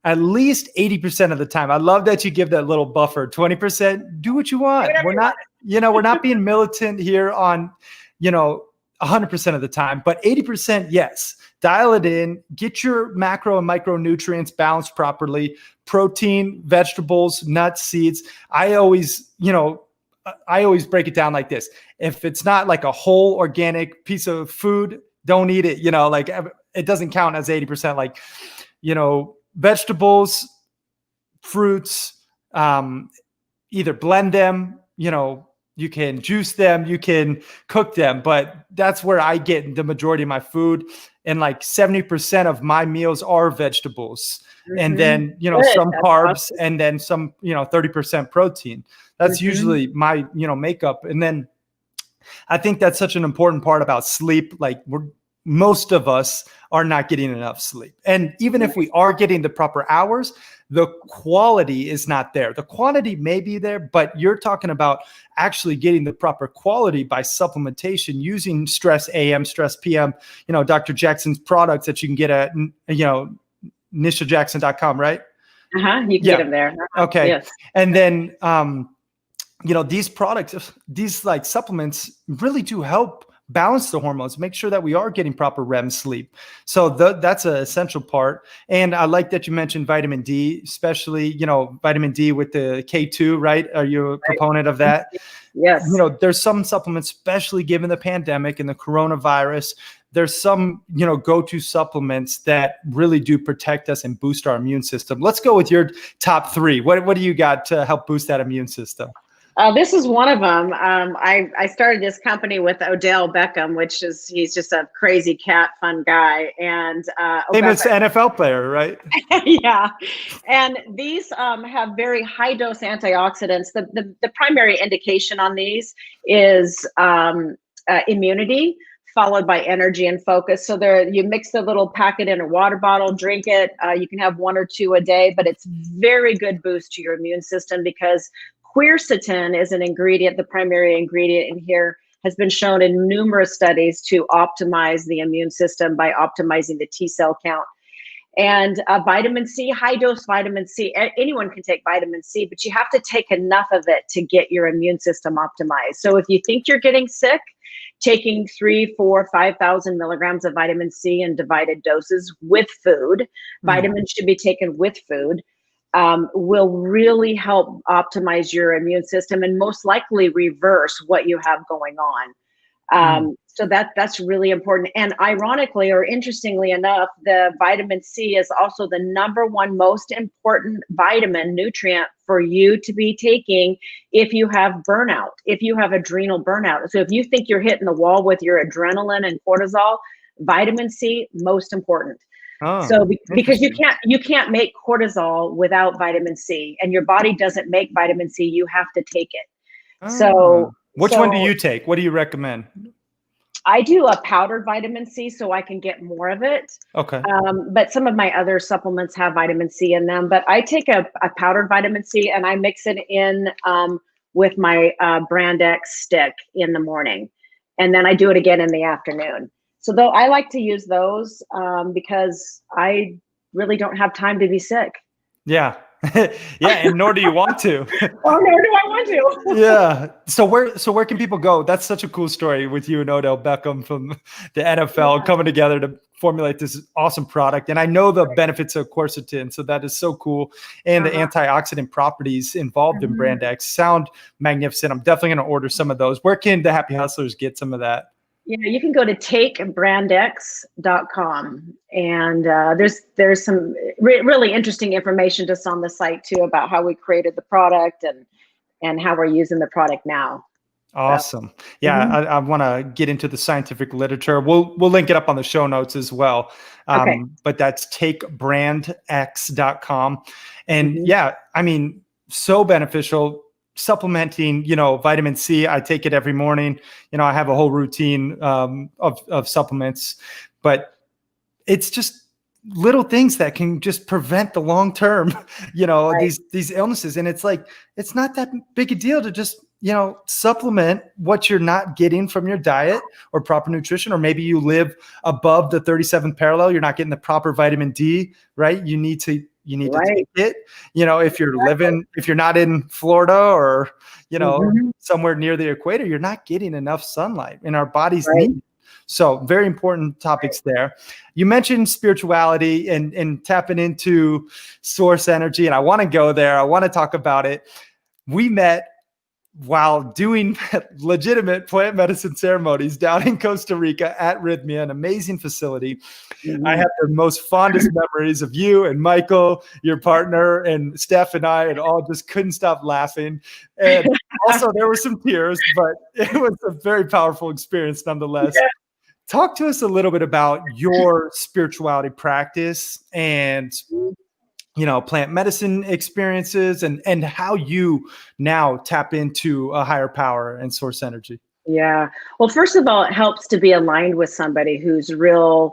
At least 80% of the time. I love that you give that little buffer. 20%, do what you want. We're not being militant here on, 100% of the time, but 80%, yes. Dial it in, get your macro and micronutrients balanced properly, protein, vegetables, nuts, seeds. I always break it down like this. If it's not like a whole organic piece of food, don't eat it. It doesn't count as 80%. Like, vegetables, fruits, either blend them, you can juice them, you can cook them, but that's where I get the majority of my food. And like 70% of my meals are vegetables. Mm-hmm. And then, some carbs, awesome. And then some, 30% protein. That's usually my, makeup. And then I think that's such an important part about sleep. Like most of us are not getting enough sleep. And even if we are getting the proper hours, the quality is not there. The quantity may be there, but you're talking about actually getting the proper quality by supplementation using Stress AM, Stress PM, Dr. Jackson's products that you can get at, nishajackson.com, right? You can get them there. Okay. Yes. And then, these products, these like supplements really do help balance the hormones, make sure that we are getting proper REM sleep. So that's an essential part. And I like that you mentioned vitamin D, especially, vitamin D with the K2, right? Are you a proponent of that? Yes. There's some supplements, especially given the pandemic and the coronavirus, there's some, go-to supplements that really do protect us and boost our immune system. Let's go with your top three. What do you got to help boost that immune system? This is one of them. I started this company with Odell Beckham, he's just a crazy cat, fun guy. And famous NFL player, right? Yeah. And these have very high dose antioxidants. The primary indication on these is immunity, followed by energy and focus. So you mix the little packet in a water bottle, drink it. You can have 1 or 2 a day, but it's very good boost to your immune system because quercetin is an ingredient, the primary ingredient in here, has been shown in numerous studies to optimize the immune system by optimizing the T cell count. And vitamin C, high dose vitamin C, anyone can take vitamin C, but you have to take enough of it to get your immune system optimized. So if you think you're getting sick, taking 3, 4, 5,000 milligrams of vitamin C in divided doses with food, vitamins should be taken with food, will really help optimize your immune system and most likely reverse what you have going on. So that's really important. And ironically, or interestingly enough, the vitamin C is also the #1 most important vitamin nutrient for you to be taking if you have burnout, if you have adrenal burnout. So if you think you're hitting the wall with your adrenaline and cortisol, vitamin C, most important. So because you can't make cortisol without vitamin C, and your body doesn't make vitamin C, you have to take it. So which one do you take? What do you recommend? I do a powdered vitamin C so I can get more of it. Okay. But some of my other supplements have vitamin C in them. But I take a powdered vitamin C and I mix it in with my Brand X stick in the morning. And then I do it again in the afternoon. So though I like to use those because I really don't have time to be sick. Yeah. Yeah, and nor do you want to. Oh, nor do I want to. Yeah. So where can people go? That's such a cool story with you and Odell Beckham from the NFL coming together to formulate this awesome product. And I know the benefits of quercetin, so that is so cool. And the antioxidant properties involved in Brand X sound magnificent. I'm definitely going to order some of those. Where can the Happy Hustlers get some of that? Yeah, you can go to takebrandx.com, and there's some really interesting information just on the site too about how we created the product and how we're using the product now. Awesome. Yeah, I want to get into the scientific literature. We'll link it up on the show notes as well. But that's takebrandx.com. And yeah, I mean, so beneficial. Supplementing, vitamin C, I take it every morning. I have a whole routine of supplements, but it's just little things that can just prevent the long-term, these illnesses. And it's like, it's not that big a deal to just, supplement what you're not getting from your diet or proper nutrition, or maybe you live above the 37th parallel. You're not getting the proper vitamin D, right? You need to take it, if you're not in Florida or, somewhere near the equator, you're not getting enough sunlight and our bodies need it. So very important topics there. You mentioned spirituality and tapping into source energy. And I want to go there. I want to talk about it. We met while doing legitimate plant medicine ceremonies down in Costa Rica at Rhythmia, an amazing facility. I have the most fondest memories of you and Michael, your partner, and Steph and I, and all just couldn't stop laughing. And also there were some tears, but it was a very powerful experience nonetheless. Yeah. Talk to us a little bit about your spirituality practice and plant medicine experiences and how you now tap into a higher power and source energy. Yeah. Well, first of all, it helps to be aligned with somebody who's very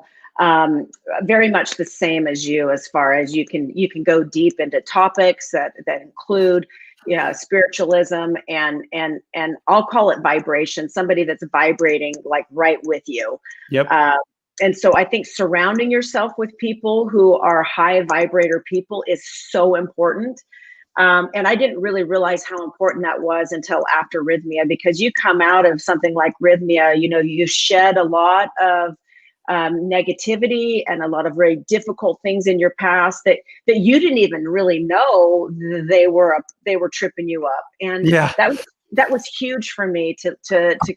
much the same as you, as far as you can go deep into topics that include, spiritualism and I'll call it vibration, somebody that's vibrating like right with you. Yep. And so I think surrounding yourself with people who are high vibrator people is so important. And I didn't really realize how important that was until after Rhythmia, because you come out of something like Rhythmia, you know, you shed a lot of negativity and a lot of very difficult things in your past that you didn't even really know they were tripping you up. And Yeah. that was huge for me to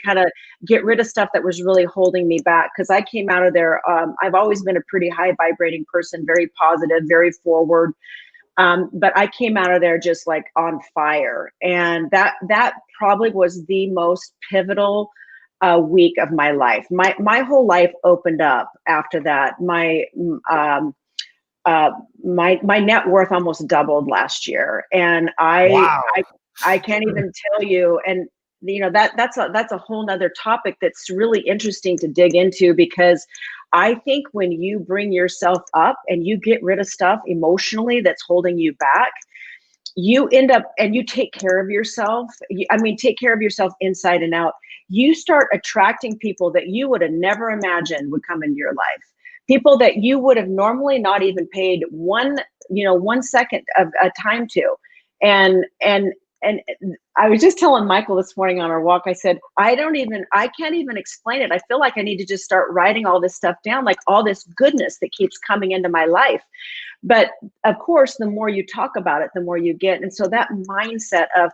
kind of get rid of stuff that was really holding me back. Because I came out of there, I've always been a pretty high vibrating person, very positive, very forward. But I came out of there just like on fire. And that probably was the most pivotal week of my life. My whole life opened up after that. My net worth almost doubled last year. And Wow. I can't even tell you. And you know, that's a whole nother topic that's really interesting to dig into, because I think when you bring yourself up and you get rid of stuff emotionally that's holding you back, you end up, and you take care of yourself. Take care of yourself inside and out. You start attracting people that you would have never imagined would come into your life. People that you would have normally not even paid 1 second of a time to. And I was just telling Michael this morning on our walk, I said, I can't even explain it. I feel like I need to just start writing all this stuff down, like all this goodness that keeps coming into my life. But of course, the more you talk about it, the more you get. And so that mindset of,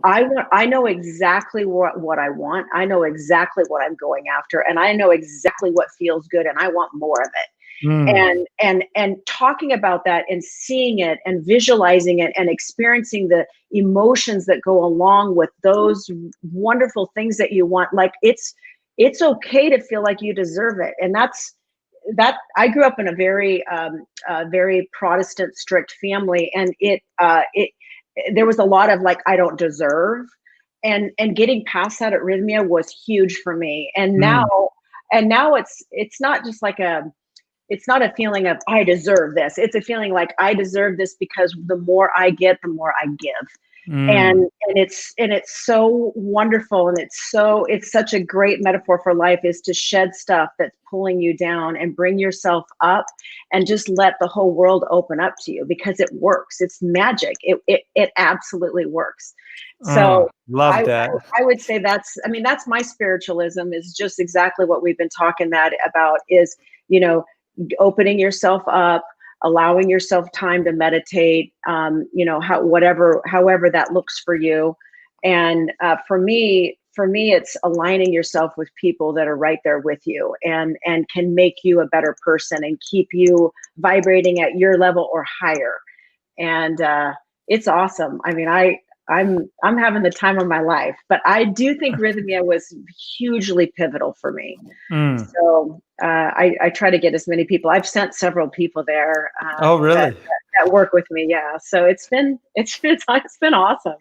I know exactly what I want. I know exactly what I'm going after, and I know exactly what feels good, and I want more of it. And talking about that and seeing it and visualizing it and experiencing the emotions that go along with those wonderful things that you want. Like it's okay to feel like you deserve it. And that I grew up in a very Protestant strict family, and there was a lot of like, I don't deserve, and getting past that at Rhythmia was huge for me. And now it's not just like it's not a feeling of I deserve this. It's a feeling like I deserve this because the more I get, the more I give. And it's so wonderful. And it's such a great metaphor for life, is to shed stuff that's pulling you down and bring yourself up and just let the whole world open up to you, because it works. It's magic. It absolutely works. So love that. I would say that's my spiritualism, is just exactly what we've been talking about, is, you know, opening yourself up, allowing yourself time to meditate, however that looks for you. And for me, it's aligning yourself with people that are right there with you and can make you a better person and keep you vibrating at your level or higher. And it's awesome. I mean, I'm having the time of my life, but I do think Rhythmia was hugely pivotal for me. So I try to get as many people. I've sent several people there. Oh, really? That work with me. Yeah. So it's been awesome.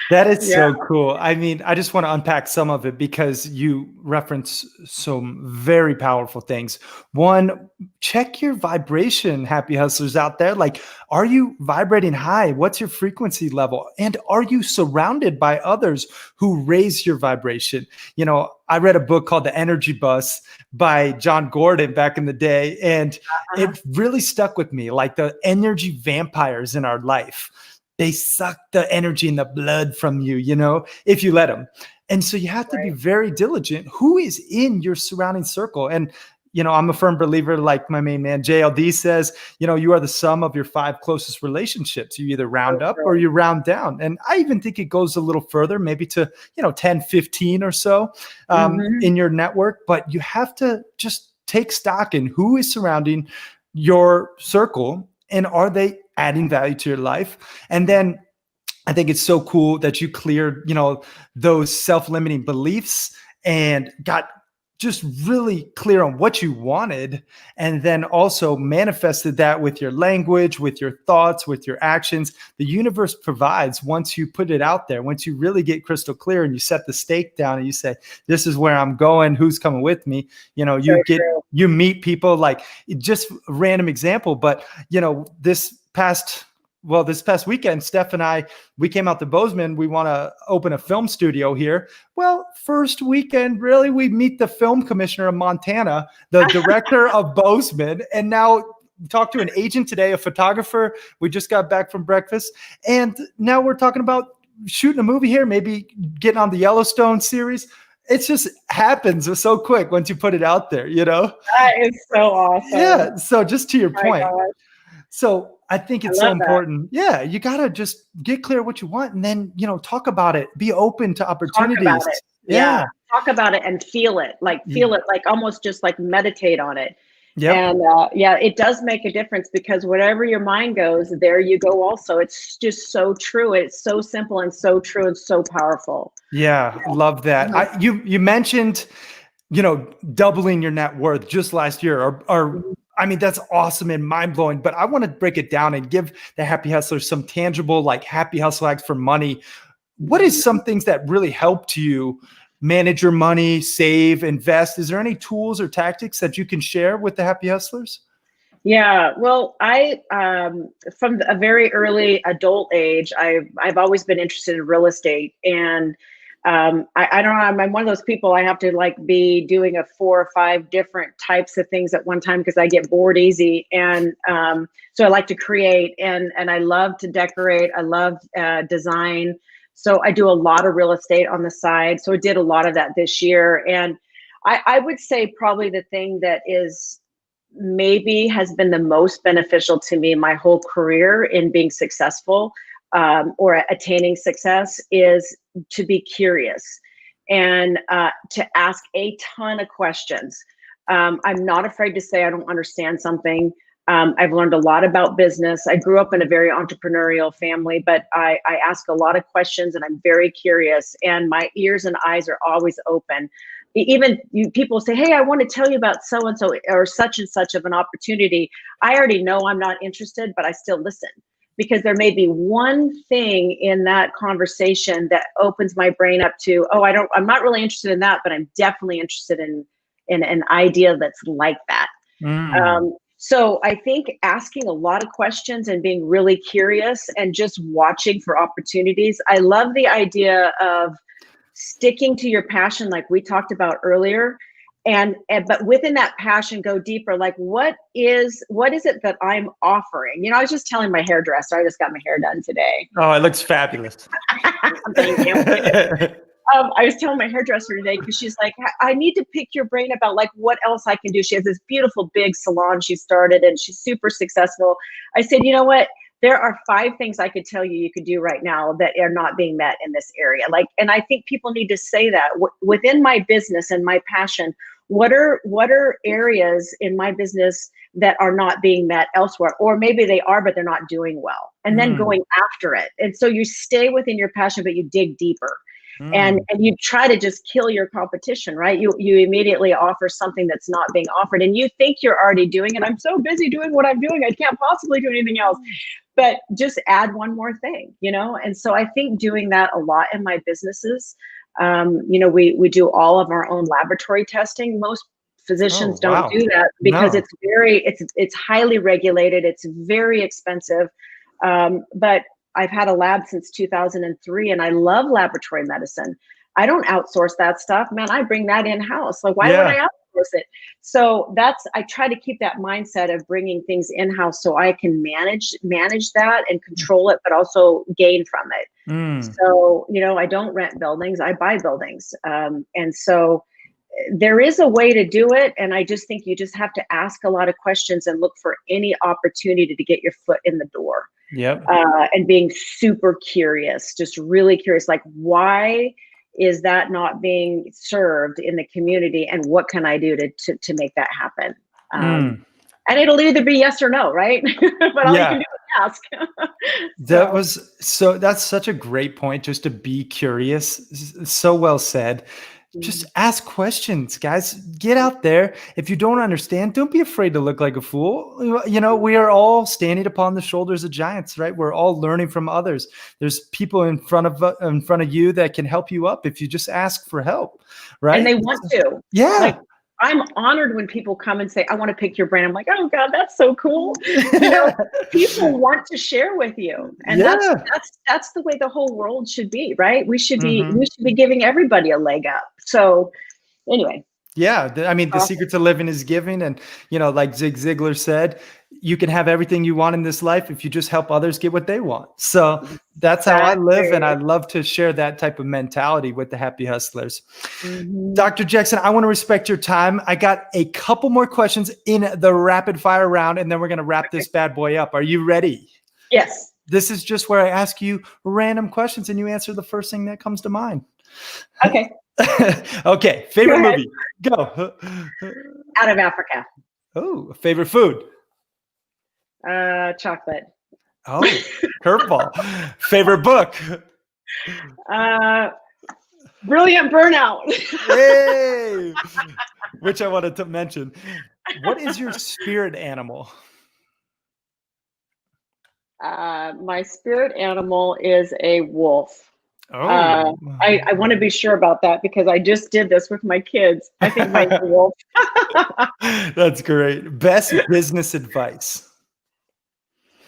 That is so cool. I mean, I just want to unpack some of it, because you reference some very powerful things. One, check your vibration, happy hustlers out there. Like, are you vibrating high? What's your frequency level? And are you surrounded by others who raise your vibration? You know, I read a book called The Energy Bus by John Gordon back in the day, and it really stuck with me. Like, the energy vampires in our life, they suck the energy and the blood from you, you know, if you let them. And so you have to be very diligent. Who is in your surrounding circle? And, you know, I'm a firm believer, like my main man JLD says, you know, you are the sum of your 5 closest relationships. You either round up or you round down. And I even think it goes a little further, maybe to, 10, 15 or so in your network. But you have to just take stock in who is surrounding your circle, and are they adding value to your life? And then I think it's so cool that you cleared, those self-limiting beliefs and got just really clear on what you wanted, and then also manifested that with your language, with your thoughts, with your actions. The universe provides once you put it out there, once you really get crystal clear and you set the stake down and you say, this is where I'm going, who's coming with me. You meet people, like, just a random example, but this past weekend, Steph and I, we came out to Bozeman. We want to open a film studio here. Well, first weekend, really, we meet the film commissioner of Montana, the director of Bozeman. And now talked to an agent today, a photographer. We just got back from breakfast. And now we're talking about shooting a movie here, maybe getting on the Yellowstone series. It just happens so quick once you put it out there, That is so awesome. Yeah. So just to your point. Gosh. So I think it's so important. Yeah. You got to just get clear what you want and then, talk about it. Be open to opportunities. Talk about it. Yeah. Talk about it and feel it, like almost just like meditate on it. Yep. And it does make a difference because wherever your mind goes, there you go also. It's just so true. It's so simple and so true and so powerful. Yeah. Love that. You mentioned, doubling your net worth just last year or I mean, that's awesome and mind blowing, but I want to break it down and give the happy hustlers some tangible, like happy hustle hacks for money. What is some things that really helped you manage your money, save, invest? Is there any tools or tactics that you can share with the happy hustlers? Yeah, well, I from a very early adult age, I've always been interested in real estate, and I don't know, I'm one of those people, I have to like be doing 4 or 5 different types of things at one time because I get bored easy, and so I like to create, and I love to decorate. I love design. So I do a lot of real estate on the side. So I did a lot of that this year. And I would say probably the thing that is maybe has been the most beneficial to me my whole career in being successful or attaining success is to be curious and to ask a ton of questions. I'm not afraid to say I don't understand something. I've learned a lot about business. I grew up in a very entrepreneurial family, but I ask a lot of questions and I'm very curious, and my ears and eyes are always open. Even people say, hey, I want to tell you about so-and-so or such and such of an opportunity. I already know I'm not interested, but I still listen because there may be one thing in that conversation that opens my brain up to, I'm not really interested in that, but I'm definitely interested in an idea that's like that. So I think asking a lot of questions and being really curious and just watching for opportunities. I love the idea of sticking to your passion, like we talked about earlier, but within that passion, go deeper. Like, what is it that I'm offering? I was just telling my hairdresser, I just got my hair done today. Oh, it looks fabulous. Thank you. I was telling my hairdresser today because she's like, I need to pick your brain about like what else I can do. She has this beautiful big salon she started and she's super successful. I said, you know what? There are 5 things I could tell you could do right now that are not being met in this area. And I think people need to say that within my business and my passion, what are areas in my business that are not being met elsewhere? Or maybe they are, but they're not doing well. And then going after it. And so you stay within your passion, but you dig deeper. And you try to just kill your competition, right? You immediately offer something that's not being offered and you think you're already doing it. I'm so busy doing what I'm doing, I can't possibly do anything else. But just add one more thing, And so I think doing that a lot in my businesses, we do all of our own laboratory testing. Most physicians don't do that because it's highly regulated. It's very expensive. But I've had a lab since 2003 and I love laboratory medicine. I don't outsource that stuff, man. I bring that in-house. Like, why would I outsource it? So I try to keep that mindset of bringing things in-house so I can manage that and control it, but also gain from it. So, I don't rent buildings, I buy buildings. And so there is a way to do it. And I just think you just have to ask a lot of questions and look for any opportunity to get your foot in the door. Yep. And being super curious, just really curious, like, why is that not being served in the community? And what can I do to make that happen? And it'll either be yes or no, right? But all you can do is ask. That's such a great point, just to be curious. So well said. Just ask questions, guys. Get out there. If you don't understand, don't be afraid to look like a fool. We are all standing upon the shoulders of giants, right? We're all learning from others. There's people in front of you that can help you up if you just ask for help, right? And they want to. Yeah. Like, I'm honored when people come and say, I want to pick your brain. I'm like, oh God, that's so cool. People want to share with you. And that's the way the whole world should be, right? We should be giving everybody a leg up. So anyway. Yeah. I mean, the secret to living is giving. And, like Zig Ziglar said, you can have everything you want in this life if you just help others get what they want. So that's how I live. And I love to share that type of mentality with the Happy Hustlers. Dr. Jackson, I want to respect your time. I got a couple more questions in the rapid fire round, and then we're going to wrap this bad boy up. Are you ready? Yes. This is just where I ask you random questions and you answer the first thing that comes to mind. Okay. Okay. Favorite movie? Go. Out of Africa. Oh, favorite food? Chocolate. Oh, curveball. Favorite book? Brilliant Burnout. Hey, which I wanted to mention. What is your spirit animal? My spirit animal is a wolf. Oh, I want to be sure about that because I just did this with my kids. I think mine's a wolf. That's great. Best business advice?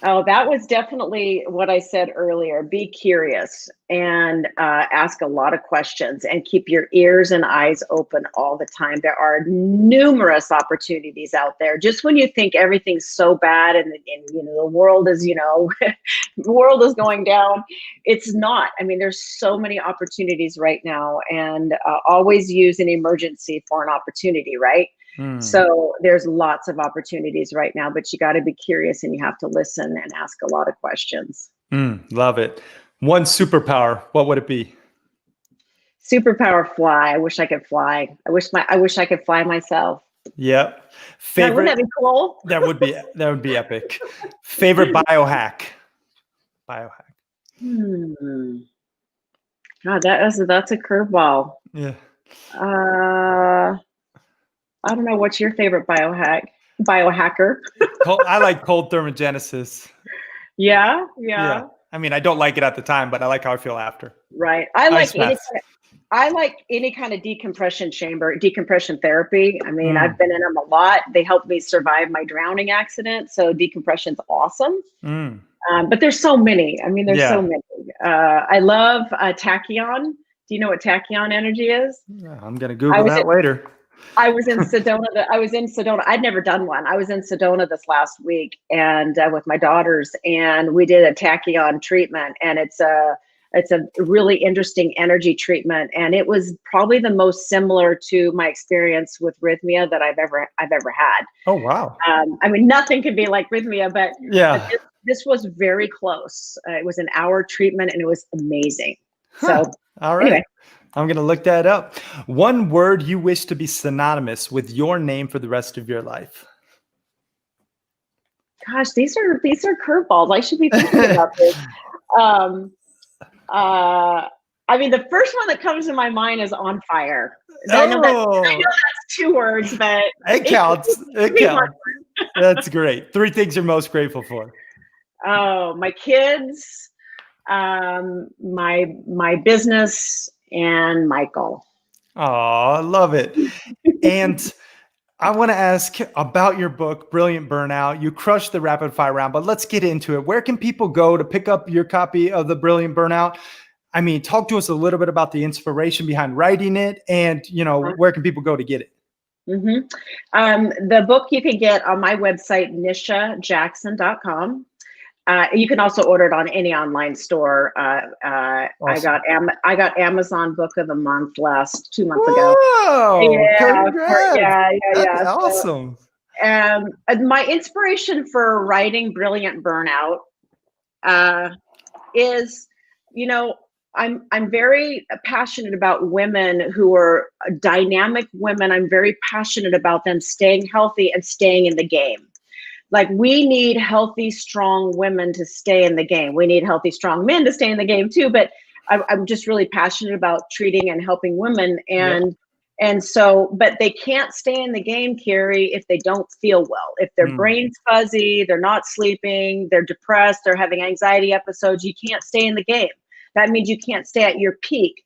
Oh, that was definitely what I said earlier. Be curious and ask a lot of questions and keep your ears and eyes open all the time. There are numerous opportunities out there. Just when you think everything's so bad and the world is, the world is going down, it's not. I mean, there's so many opportunities right now, and always use an emergency for an opportunity, right? So there's lots of opportunities right now, but you got to be curious and you have to listen and ask a lot of questions. Love it. One superpower, what would it be? Superpower, fly. I wish I could fly. I wish I could fly myself. Yep. Favorite? Wouldn't that be cool? That would be epic. Favorite biohack? God, that's a curveball. Yeah. I don't know. What's your favorite biohacker? I like cold thermogenesis. Yeah. I mean, I don't like it at the time, but I like how I feel after. Right. I like any kind of decompression therapy. I mean, I've been in them a lot. They helped me survive my drowning accident. So decompression's awesome. But there's so many. I mean, there's so many. I love tachyon. Do you know what tachyon energy is? Yeah, I'm going to Google that later. I was in Sedona. I'd never done one. I was in Sedona this last week and with my daughters, and we did a tachyon treatment, and it's a really interesting energy treatment, and it was probably the most similar to my experience with rhythmia that I've ever had. Oh wow! I mean, nothing could be like rhythmia, but this was very close. It was an hour treatment, and it was amazing. So, all right. Anyway. I'm going to look that up. One word you wish to be synonymous with your name for the rest of your life. Gosh, these are curveballs. I should be thinking about this. I mean, the first one that comes to my mind is on fire. I know that's 2 words, but it counts. It counts. That's great. 3 things you're most grateful for. Oh, my kids, my business, and Michael. Oh, I love it. And I want to ask about your book, Brilliant Burnout. You crushed the rapid fire round, but let's get into it. Where can people go to pick up your copy of the Brilliant Burnout? I mean, talk to us a little bit about the inspiration behind writing it, and where can people go to get it? The book you can get on my website, nishajackson.com. You can also order it on any online store. Awesome. I got Amazon Book of the Month 2 months ago. Congrats. That's awesome. My inspiration for writing Brilliant Burnout is, I'm very passionate about women who are dynamic women. I'm very passionate about them staying healthy and staying in the game. Like, we need healthy, strong women to stay in the game. We need healthy, strong men to stay in the game too. But I'm just really passionate about treating and helping women. And so, but they can't stay in the game, Carrie, if they don't feel well. If their brain's fuzzy, they're not sleeping, they're depressed, they're having anxiety episodes, you can't stay in the game. That means you can't stay at your peak.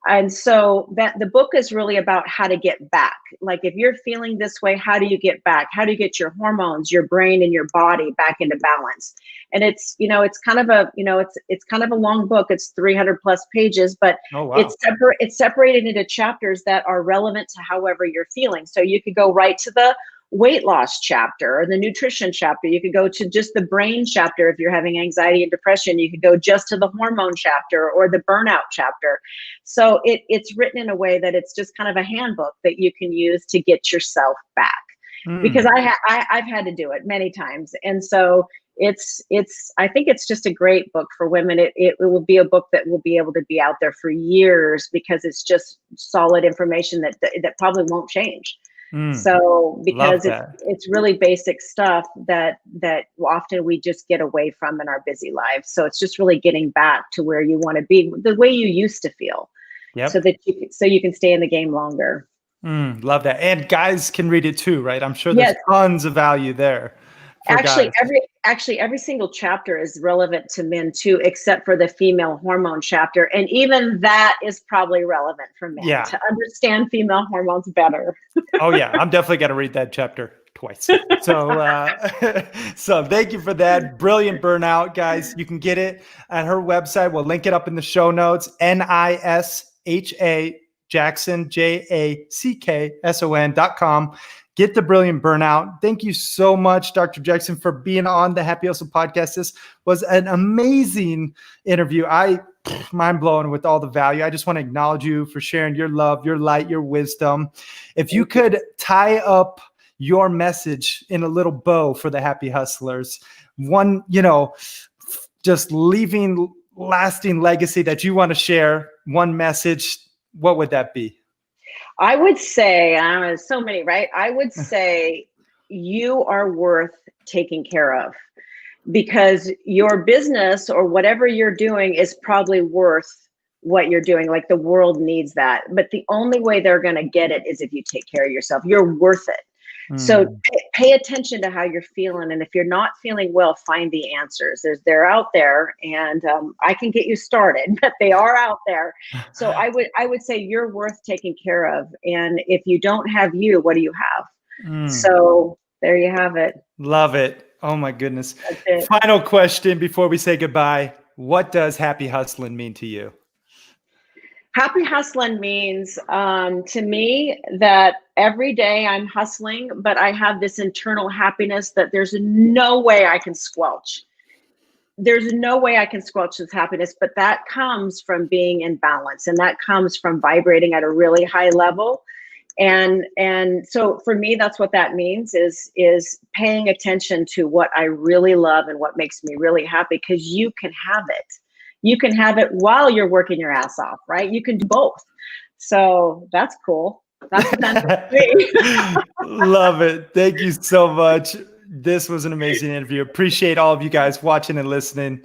And so that the book is really about how to get back. Like, if you're feeling this way, how do you get back? How do you get your hormones, your brain, and your body back into balance? And it's, it's kind of a, it's kind of a long book. It's 300 plus pages, but Oh, wow. it's separated into chapters that are relevant to however you're feeling. So you could go right to the weight loss chapter or the nutrition chapter. You could go to just the brain chapter. If you're having anxiety and depression, you could go just to the hormone chapter or the burnout chapter. So it's written in a way that it's just kind of a handbook that you can use to get yourself back. Because I've had to do it many times. And so I think it's just a great book for women. It will be a book that will be able to be out there for years because it's just solid information that probably won't change. So because it's really basic stuff that often we just get away from in our busy lives. So it's just really getting back to where you want to be, the way you used to feel, so that you can stay in the game longer. Love that. And guys can read it too, right? I'm sure there's tons of value there. Actually, every single chapter is relevant to men too, except for the female hormone chapter. And even that is probably relevant for men to understand female hormones better. Oh yeah. I'm definitely going to read that chapter twice. So, so thank you for that. Brilliant Burnout, guys. You can get it at her website. We'll link it up in the show notes. Nisha Jackson, JACKSON.com. Get the Brilliant Burnout. Thank you so much, Dr. Jackson, for being on the Happy Hustle podcast. This was an amazing interview. Mind blowing with all the value. I just want to acknowledge you for sharing your love, your light, your wisdom. If you could tie up your message in a little bow for the Happy Hustlers, one, just leaving lasting legacy that you want to share, one message, what would that be? I would say, so many, right? I would say you are worth taking care of, because your business or whatever you're doing is probably worth what you're doing. Like the world needs that. But the only way they're going to get it is if you take care of yourself. You're worth it. So pay attention to how you're feeling. And if you're not feeling well, find the answers. They're out there, and I can get you started, but they are out there. So I would say you're worth taking care of. And if you don't have you, what do you have? So there you have it. Love it. Oh my goodness. Final question before we say goodbye. What does happy hustling mean to you? Happy hustling means to me that every day I'm hustling, but I have this internal happiness that there's no way I can squelch. There's no way I can squelch this happiness, but that comes from being in balance, and that comes from vibrating at a really high level. And so for me, that's what that means is paying attention to what I really love and what makes me really happy, because you can have it. You can have it while you're working your ass off, right? You can do both. So that's cool. That's me. Love it. Thank you so much. This was an amazing interview. Appreciate all of you guys watching and listening.